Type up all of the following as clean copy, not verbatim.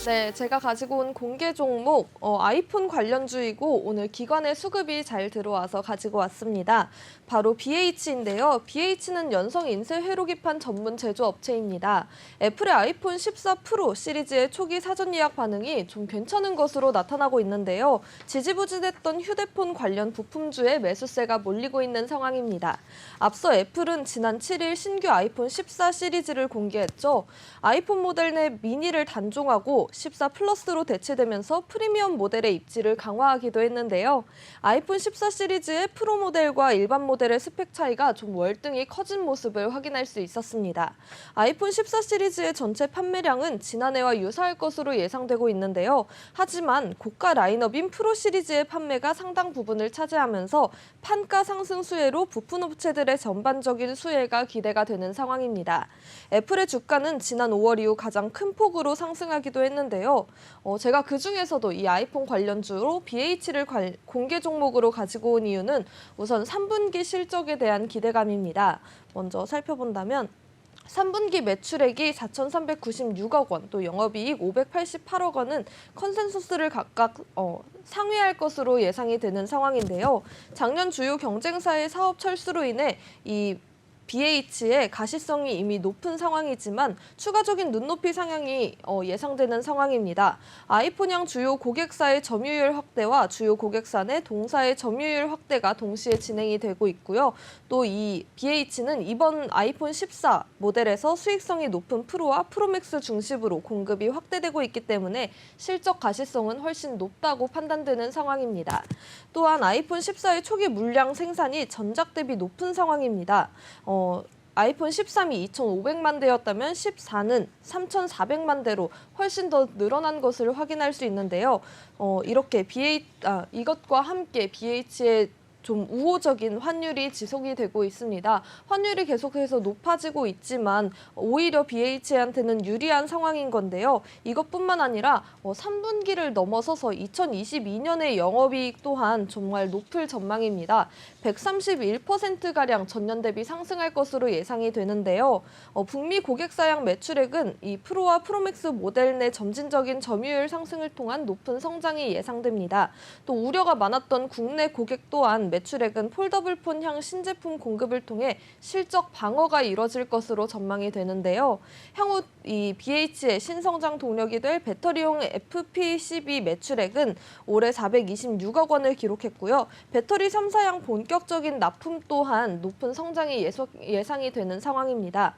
네, 제가 가지고 온 공개 종목 아이폰 관련주이고 오늘 기관의 수급이 잘 들어와서 가지고 왔습니다. 바로 BH인데요. BH는 연성 인쇄 회로기판 전문 제조업체입니다. 애플의 아이폰 14 프로 시리즈의 초기 사전 예약 반응이 좀 괜찮은 것으로 나타나고 있는데요. 지지부진했던 휴대폰 관련 부품주에 매수세가 몰리고 있는 상황입니다. 앞서 애플은 지난 7일 신규 아이폰 14 시리즈를 공개했죠. 아이폰 모델 내 미니를 단종하고 14 플러스로 대체되면서 프리미엄 모델의 입지를 강화하기도 했는데요. 아이폰 14 시리즈의 프로 모델과 일반 모델의 스펙 차이가 좀 월등히 커진 모습을 확인할 수 있었습니다. 아이폰 14 시리즈의 전체 판매량은 지난해와 유사할 것으로 예상되고 있는데요. 하지만 고가 라인업인 프로 시리즈의 판매가 상당 부분을 차지하면서 판가 상승 수혜로 부품 업체들의 전반적인 수혜가 기대가 되는 상황입니다. 애플의 주가는 지난 5월 이후 가장 큰 폭으로 상승하기도 했는데요. 제가 그중에서도 이 아이폰 관련주로 BH를 공개 종목으로 가지고 온 이유는 우선 3분기 실적에 대한 기대감입니다. 먼저 살펴본다면 3분기 매출액이 4,396억 원, 또 영업이익 588억 원은 컨센서스를 각각 상회할 것으로 예상이 되는 상황인데요. 작년 주요 경쟁사의 사업 철수로 인해 이 BH의 가시성이 이미 높은 상황이지만 추가적인 눈높이 상향이 예상되는 상황입니다. 아이폰향 주요 고객사의 점유율 확대와 주요 고객사 내 동사의 점유율 확대가 동시에 진행이 되고 있고요. 또 이 BH는 이번 아이폰 14 모델에서 수익성이 높은 프로와 프로맥스 중심으로 공급이 확대되고 있기 때문에 실적 가시성은 훨씬 높다고 판단되는 상황입니다. 또한 아이폰 14의 초기 물량 생산이 전작 대비 높은 상황입니다. 아이폰 13이 2,500만 대였다면 14는 3,400만 대로 훨씬 더 늘어난 것을 확인할 수 있는데요. 이렇게 이것과 함께 BH의 좀 우호적인 환율이 지속이 되고 있습니다. 환율이 계속해서 높아지고 있지만 오히려 BH한테는 유리한 상황인 건데요. 이것뿐만 아니라 3분기를 넘어서서 2022년의 영업이익 또한 정말 높을 전망입니다. 131%가량 전년 대비 상승할 것으로 예상이 되는데요. 북미 고객사양 매출액은 이 프로와 프로맥스 모델 내 점진적인 점유율 상승을 통한 높은 성장이 예상됩니다. 또 우려가 많았던 국내 고객 또한 매출액은 폴더블폰향 신제품 공급을 통해 실적 방어가 이뤄질 것으로 전망이 되는데요. 향후 이 BH의 신성장 동력이 될 배터리용 FPCB 매출액은 올해 426억 원을 기록했고요. 배터리 3사양 본격적인 납품 또한 높은 성장이 예상이 되는 상황입니다.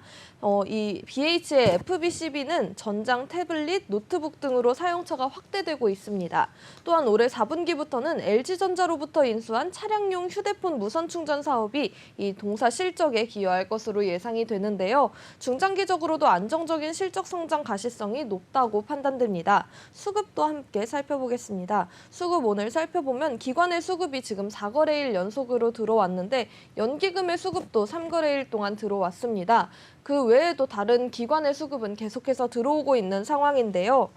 이 BH의 FPCB는 전장, 태블릿, 노트북 등으로 사용처가 확대되고 있습니다. 또한 올해 4분기부터는 LG전자로부터 인수한 차량용 휴대폰 무선 충전 사업이 이 동사 실적에 기여할 것으로 예상이 되는데요. 중장기적으로도 안정적인 실적 성장 가시성이 높다고 판단됩니다. 수급도 함께 살펴보겠습니다. 수급 오늘 살펴보면 기관의 수급이 지금 4거래일 연속으로 들어왔는데 연기금의 수급도 3거래일 동안 들어왔습니다. 그 외에도 다른 기관의 수급은 계속해서 들어오고 있는 상황인데요.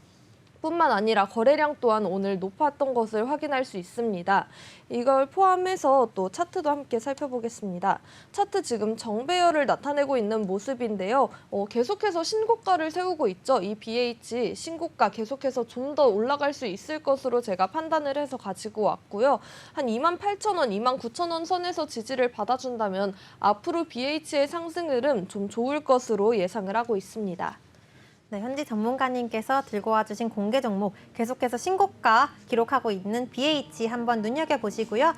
뿐만 아니라 거래량 또한 오늘 높았던 것을 확인할 수 있습니다. 이걸 포함해서 또 차트도 함께 살펴보겠습니다. 차트 지금 정배열을 나타내고 있는 모습인데요. 계속해서 신고가를 세우고 있죠. 이 BH 신고가 계속해서 좀 더 올라갈 수 있을 것으로 제가 판단을 해서 가지고 왔고요. 한 28,000원, 29,000원 선에서 지지를 받아준다면 앞으로 BH의 상승 흐름 좀 좋을 것으로 예상을 하고 있습니다. 네, 현지 전문가님께서 들고 와주신 공개 종목 계속해서 신고가 기록하고 있는 BH 한번 눈여겨보시고요.